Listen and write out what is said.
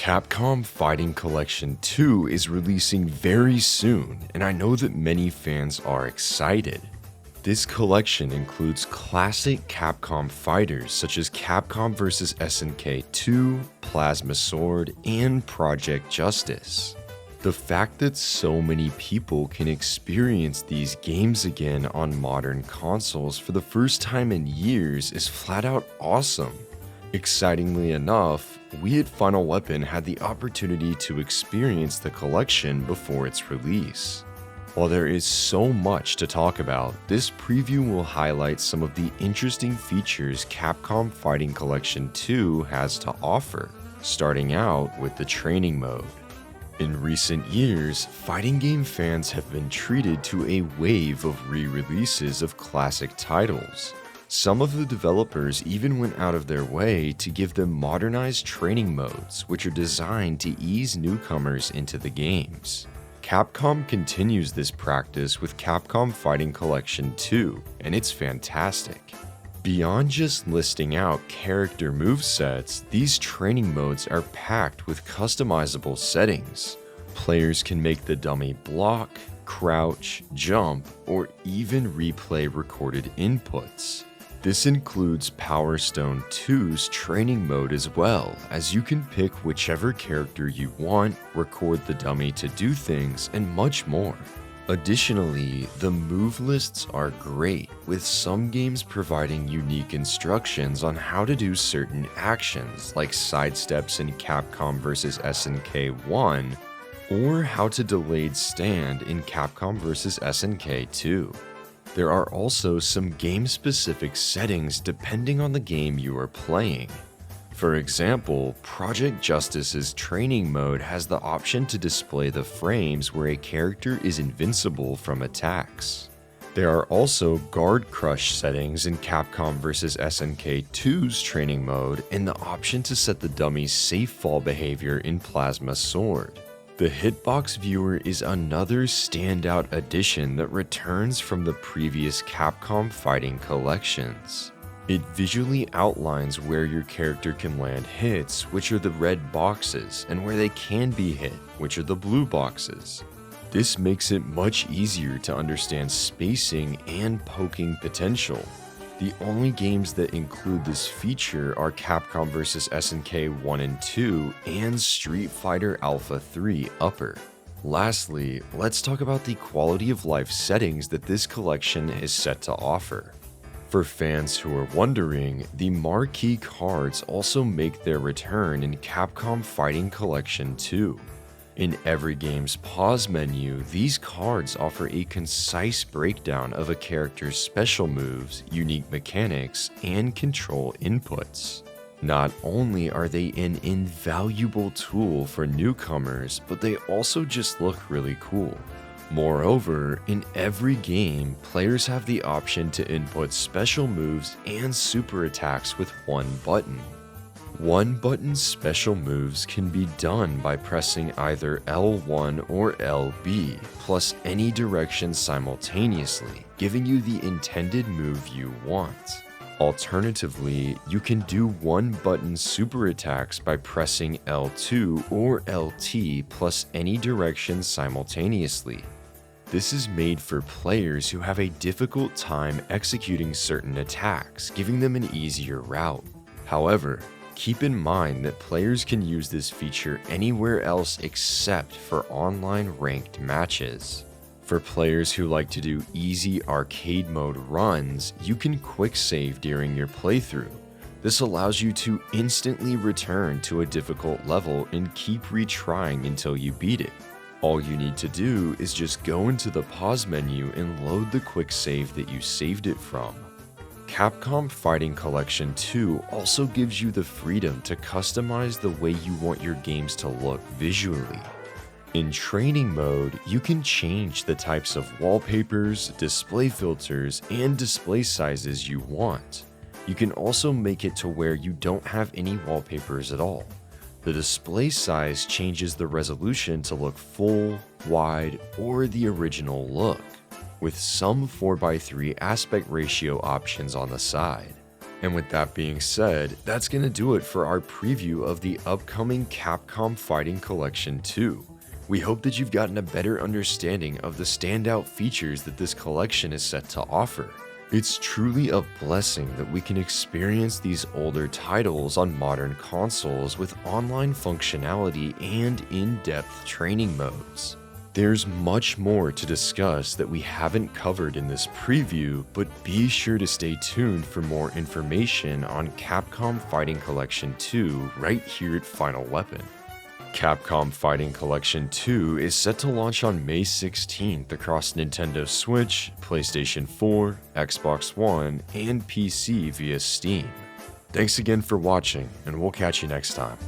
Capcom Fighting Collection 2 is releasing very soon, and I know that many fans are excited. This collection includes classic Capcom fighters such as Capcom vs. SNK 2, Plasma Sword, and Project Justice. The fact that so many people can experience these games again on modern consoles for the first time in years is flat out awesome. Excitingly enough, we at Final Weapon had the opportunity to experience the collection before its release. While there is so much to talk about, this preview will highlight some of the interesting features Capcom Fighting Collection 2 has to offer, starting out with the training mode. In recent years, fighting game fans have been treated to a wave of re-releases of classic titles. Some of the developers even went out of their way to give them modernized training modes, which are designed to ease newcomers into the games. Capcom continues this practice with Capcom Fighting Collection 2, and it's fantastic. Beyond just listing out character movesets, these training modes are packed with customizable settings. Players can make the dummy block, crouch, jump, or even replay recorded inputs. This includes Power Stone 2's training mode as well, as you can pick whichever character you want, record the dummy to do things, and much more. Additionally, the move lists are great, with some games providing unique instructions on how to do certain actions, like sidesteps in Capcom vs. SNK 1, or how to delayed stand in Capcom vs. SNK 2. There are also some game-specific settings depending on the game you are playing. For example, Project Justice's training mode has the option to display the frames where a character is invincible from attacks. There are also guard crush settings in Capcom vs. SNK 2's training mode and the option to set the dummy's safe fall behavior in Plasma Sword. The Hitbox Viewer is another standout addition that returns from the previous Capcom Fighting Collections. It visually outlines where your character can land hits, which are the red boxes, and where they can be hit, which are the blue boxes. This makes it much easier to understand spacing and poking potential. The only games that include this feature are Capcom vs. SNK 1 and 2 and Street Fighter Alpha 3 Upper. Lastly, let's talk about the quality of life settings that this collection is set to offer. For fans who are wondering, the marquee cards also make their return in Capcom Fighting Collection 2. In every game's pause menu, these cards offer a concise breakdown of a character's special moves, unique mechanics, and control inputs. Not only are they an invaluable tool for newcomers, but they also just look really cool. Moreover, in every game, players have the option to input special moves and super attacks with one button. One button special moves can be done by pressing either L1 or LB, plus any direction simultaneously, giving you the intended move you want. Alternatively, you can do one button super attacks by pressing L2 or LT plus any direction simultaneously. This is made for players who have a difficult time executing certain attacks, giving them an easier route. However, keep in mind that players can use this feature anywhere else except for online ranked matches. For players who like to do easy arcade mode runs, you can quick save during your playthrough. This allows you to instantly return to a difficult level and keep retrying until you beat it. All you need to do is just go into the pause menu and load the quick save that you saved it from. Capcom Fighting Collection 2 also gives you the freedom to customize the way you want your games to look visually. In training mode, you can change the types of wallpapers, display filters, and display sizes you want. You can also make it to where you don't have any wallpapers at all. The display size changes the resolution to look full, wide, or the original look, with some 4:3 aspect ratio options on the side. And with that being said, that's gonna do it for our preview of the upcoming Capcom Fighting Collection 2. We hope that you've gotten a better understanding of the standout features that this collection is set to offer. It's truly a blessing that we can experience these older titles on modern consoles with online functionality and in-depth training modes. There's much more to discuss that we haven't covered in this preview, but be sure to stay tuned for more information on Capcom Fighting Collection 2 right here at Final Weapon. Capcom Fighting Collection 2 is set to launch on May 16th across Nintendo Switch, PlayStation 4, Xbox One, and PC via Steam. Thanks again for watching, and we'll catch you next time.